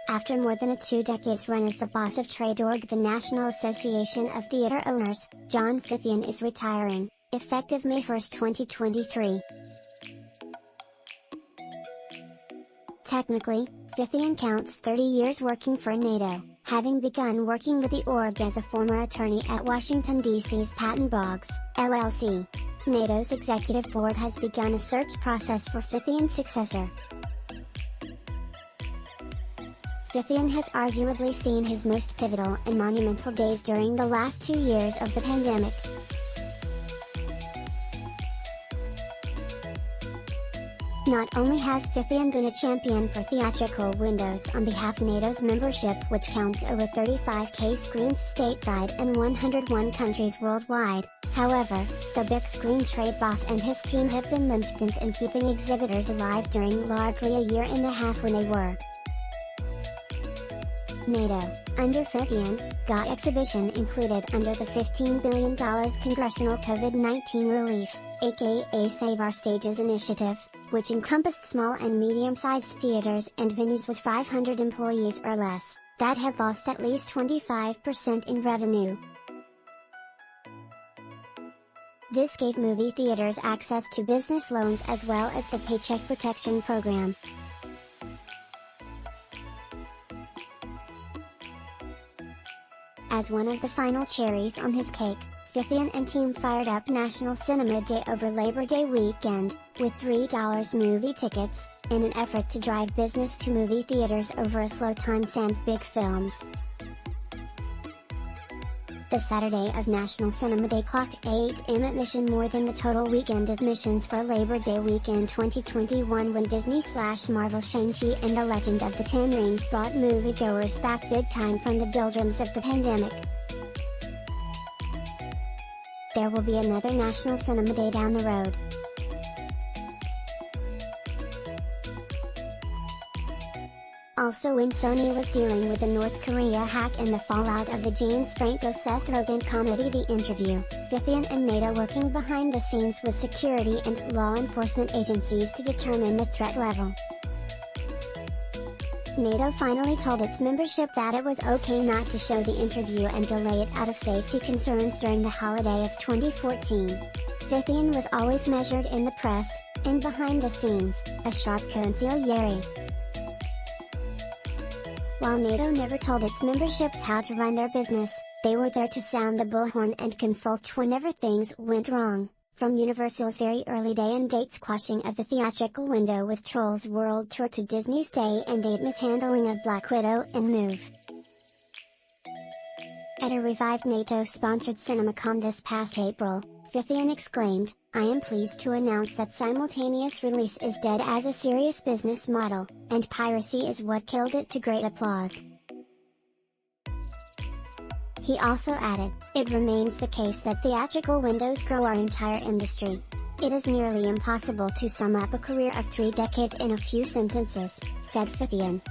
After more than 2 decades run as the boss of trade org the National Association of Theatre Owners, John Fithian is retiring, effective May 1, 2023. Technically, Fithian counts 30 years working for NATO, having begun working with the org as a former attorney at Washington, D.C.'s Patent Box, LLC. NATO's executive board has begun a search process for Fithian's successor. Fithian has arguably seen his most pivotal and monumental days during the last 2 years of the pandemic. Not only has Fithian been a champion for theatrical windows on behalf of NATO's membership, which counts over 35K screens stateside and 101 countries worldwide, however, the big screen trade boss and his team have been linchpins in keeping exhibitors alive during largely a year and a half when they were. NATO, under Fithian, got exhibition included under the $15 billion Congressional COVID-19 Relief, aka Save Our Stages initiative, which encompassed small and medium-sized theaters and venues with 500 employees or less, that had lost at least 25% in revenue. This gave movie theaters access to business loans as well as the Paycheck Protection Program. As one of the final cherries on his cake, Fithian and team fired up National Cinema Day over Labor Day weekend, with $3 movie tickets, in an effort to drive business to movie theaters over a slow time sans big films. The Saturday of National Cinema Day clocked 8M admission more than the total weekend admissions for Labor Day weekend 2021 when Disney/Marvel Shang-Chi and the Legend of the Ten Rings brought moviegoers back big time from the doldrums of the pandemic. There will be another National Cinema Day down the road. Also, when Sony was dealing with the North Korea hack and the fallout of the James Franco-Seth Rogen comedy The Interview, Fithian and NATO working behind the scenes with security and law enforcement agencies to determine the threat level. NATO finally told its membership that it was okay not to show The Interview and delay it out of safety concerns during the holiday of 2014. Fithian was always measured in the press, and behind the scenes, a sharp consigliere. While NATO never told its memberships how to run their business, they were there to sound the bullhorn and consult whenever things went wrong, from Universal's very early day and date squashing of the theatrical window with Trolls World Tour to Disney's day and date mishandling of Black Widow and Move. At a revived NATO-sponsored CinemaCon this past April, Fithian exclaimed, "I am pleased to announce that simultaneous release is dead as a serious business model, and piracy is what killed it," to great applause. He also added, "It remains the case that theatrical windows grow our entire industry. It is nearly impossible to sum up a career of 3 decades in a few sentences," said Fithian.